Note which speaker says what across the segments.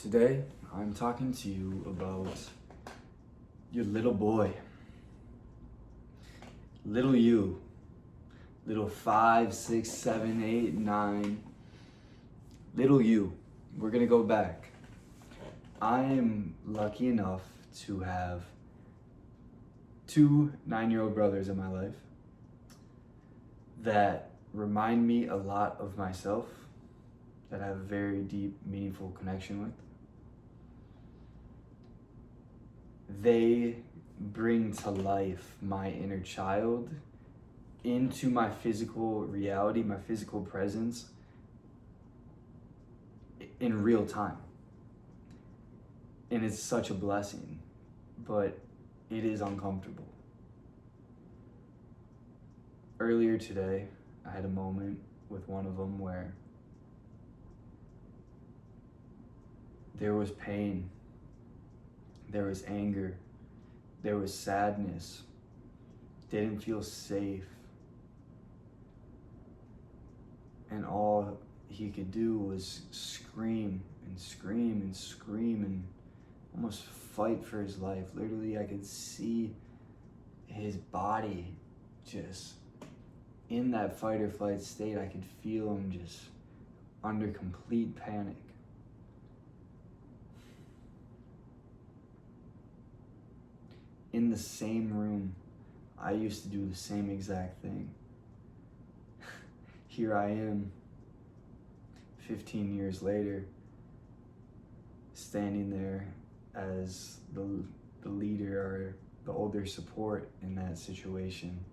Speaker 1: Today, I'm talking to you about your little boy. Little you. Little 5, 6, 7, 8, 9. Little you. We're gonna go back. I am lucky enough to have 2 9-year-old brothers in my life that remind me a lot of myself, that I have a very deep, meaningful connection with. They bring to life my inner child into my physical reality, my physical presence in real time. And it's such a blessing, but it is uncomfortable. Earlier today, I had a moment with one of them where there was pain, there was anger, there was sadness, didn't feel safe. And all he could do was scream and scream and scream and almost fight for his life. Literally, I could see his body just in that fight or flight state. I could feel him just under complete panic. In the same room, I used to do the same exact thing. Here I am, 15 years later, standing there as the leader or the older support in that situation.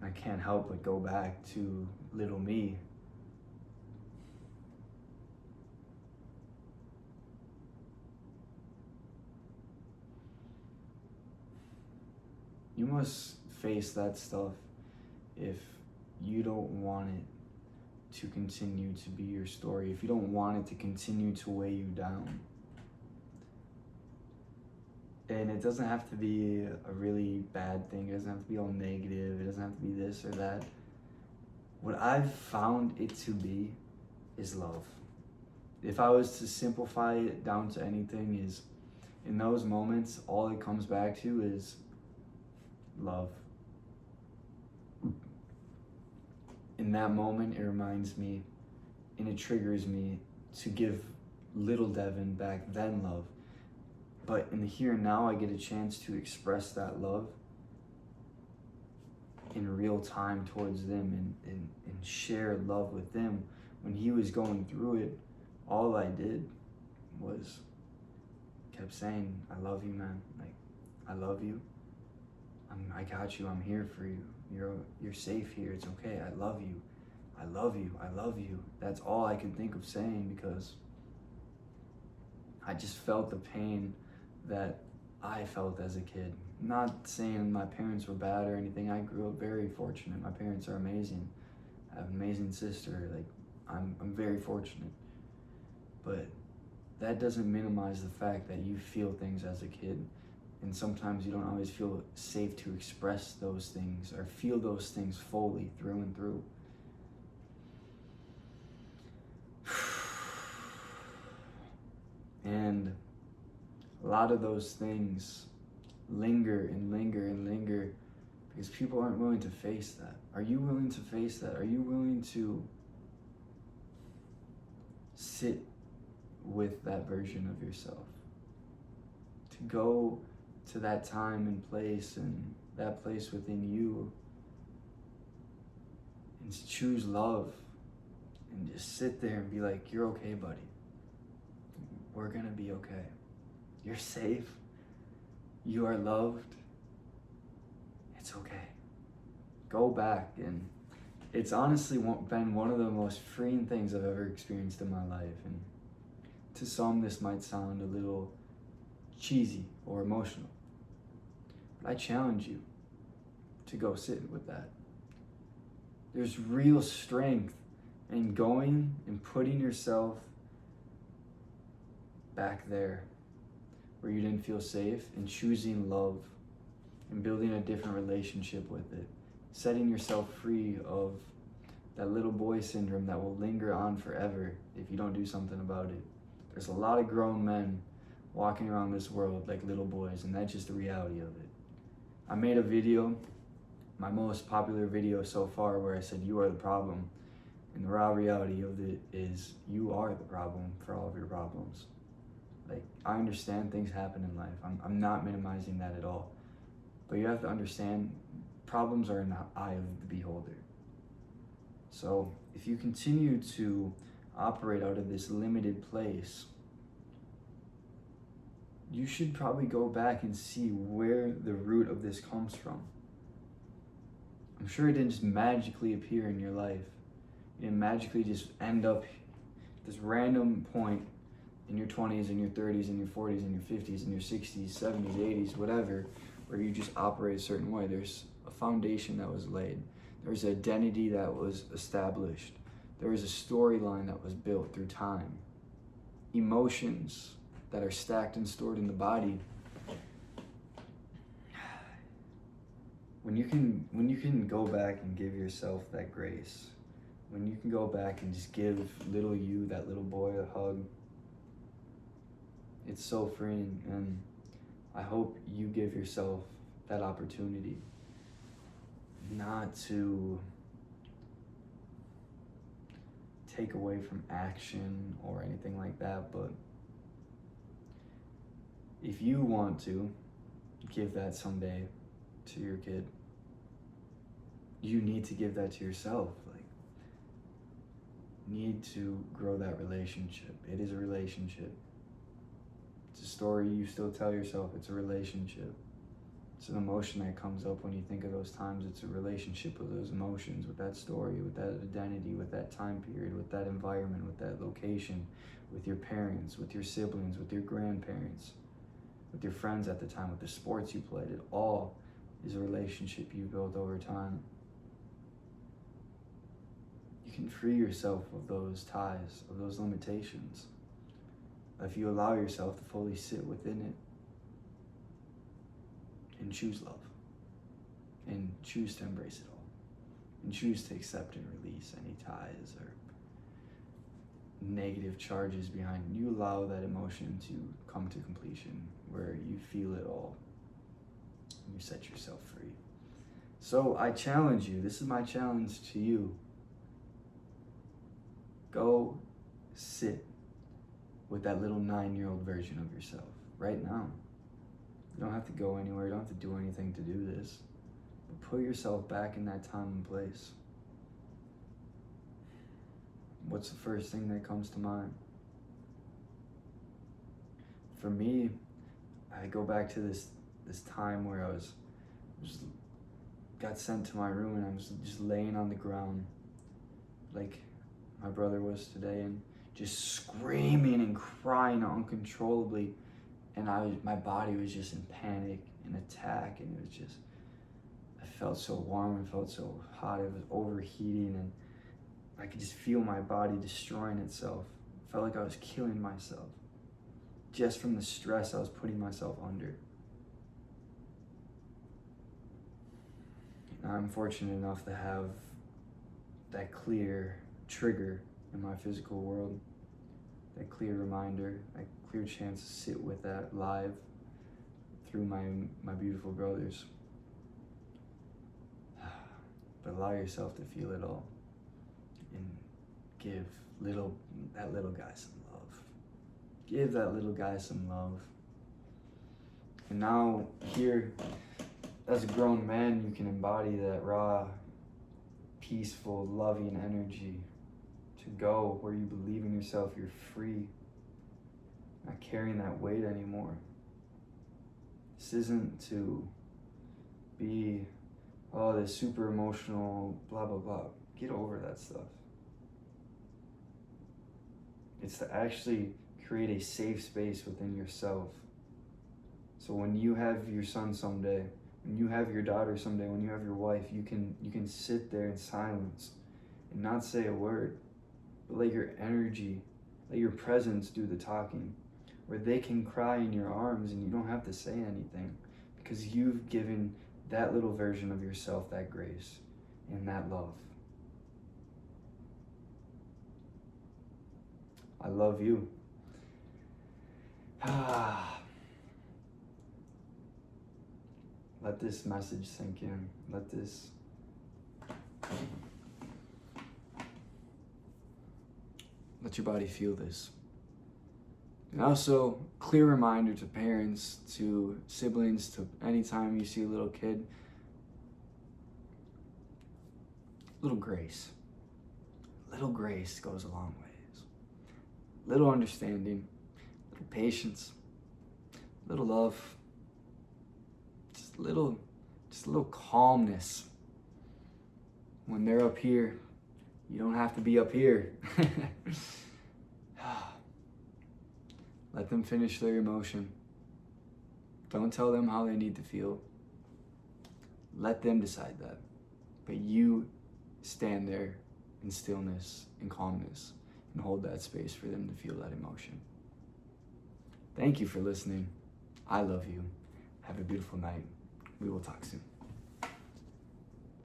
Speaker 1: I can't help but go back to little me. You must face that stuff if you don't want it to continue to be your story, if you don't want it to continue to weigh you down. And it doesn't have to be a really bad thing. It doesn't have to be all negative. It doesn't have to be this or that. What I've found it to be is love. If I was to simplify it down to anything, is in those moments, all it comes back to is love. In that moment, it reminds me and it triggers me to give little Devin back then love. But in the here and now, I get a chance to express that love in real time towards them and share love with them. When he was going through it, all I did was kept saying, I love you, man. Like, I love you. I got you. I'm here for you. You're safe here. It's okay. I love you. I love you. I love you. That's all I could think of saying, because I just felt the pain that I felt as a kid. Not saying my parents were bad or anything. I grew up very fortunate. My parents are amazing. I have an amazing sister. Like, I'm very fortunate. But that doesn't minimize the fact that you feel things as a kid. And sometimes you don't always feel safe to express those things or feel those things fully through and through. And a lot of those things linger and linger and linger because people aren't willing to face that. Are you willing to face that? Are you willing to sit with that version of yourself? To go to that time and place and that place within you and to choose love and just sit there and be like, you're okay, buddy. We're gonna be okay. You're safe. You are loved. It's okay. Go back. And it's honestly been one of the most freeing things I've ever experienced in my life. And to some, this might sound a little cheesy or emotional. But I challenge you to go sit with that. There's real strength in going and putting yourself back there where you didn't feel safe and choosing love and building a different relationship with it. Setting yourself free of that little boy syndrome that will linger on forever if you don't do something about it. There's a lot of grown men walking around this world like little boys, and that's just the reality of it. I made a video, my most popular video so far, where I said you are the problem, and the raw reality of it is you are the problem for all of your problems. Like, I understand things happen in life. I'm not minimizing that at all, but you have to understand problems are in the eye of the beholder. So if you continue to operate out of this limited place, you should probably go back and see where the root of this comes from. I'm sure it didn't just magically appear in your life. You didn't magically just end up this random point in your 20s and your 30s and your 40s and your 50s and your 60s, 70s, 80s, whatever, where you just operate a certain way. There's a foundation that was laid. There's an identity that was established. There was a storyline that was built through time. Emotions that are stacked and stored in the body. When you can go back and give yourself that grace, when you can go back and just give little you, that little boy, a hug, it's so freeing. And I hope you give yourself that opportunity, not to take away from action or anything like that, but if you want to give that someday to your kid, you need to give that to yourself. Like, need to grow that relationship. It is a relationship. It's a story you still tell yourself. It's a relationship. It's an emotion that comes up when you think of those times. It's a relationship with those emotions, with that story, with that identity, with that time period, with that environment, with that location, with your parents, with your siblings, with your grandparents, with your friends at the time, with the sports you played. It all is a relationship you built over time. You can free yourself of those ties, of those limitations, if you allow yourself to fully sit within it and choose love, and choose to embrace it all, and choose to accept and release any ties or negative charges behind it. You allow that emotion to come to completion, where you feel it all, and you set yourself free. So I challenge you, this is my challenge to you. Go sit with that little 9-year-old version of yourself right now. You don't have to go anywhere, you don't have to do anything to do this. But put yourself back in that time and place. What's the first thing that comes to mind? For me, I go back to this time where I got sent to my room, and I was just laying on the ground like my brother was today, and just screaming and crying uncontrollably, and my body was just in panic and attack, and it was just, I felt so warm and felt so hot. It was overheating, and I could just feel my body destroying itself. I felt like I was killing myself just from the stress I was putting myself under. And I'm fortunate enough to have that clear trigger in my physical world, that clear reminder, that clear chance to sit with that live through my beautiful brothers. But allow yourself to feel it all, and give that little guy some love. Give that little guy some love. And now here, as a grown man, you can embody that raw, peaceful, loving energy to go where you believe in yourself. You're free, not carrying that weight anymore. This isn't to be, this super emotional, blah, blah, blah. Get over that stuff. It's to actually create a safe space within yourself. So when you have your son someday, when you have your daughter someday, when you have your wife, you can sit there in silence and not say a word, but let your energy, let your presence do the talking, where they can cry in your arms and you don't have to say anything, because you've given that little version of yourself that grace and that love. I love you. Let this message sink in. Let your body feel this. And also, clear reminder to parents, to siblings, to anytime you see a little kid, little grace. Little grace goes a long ways. Little understanding, little patience, little love, just a little calmness. When they're up here, you don't have to be up here. Let them finish their emotion. Don't tell them how they need to feel. Let them decide that. But you stand there in stillness and calmness and hold that space for them to feel that emotion. Thank you for listening. I love you. Have a beautiful night. We will talk soon.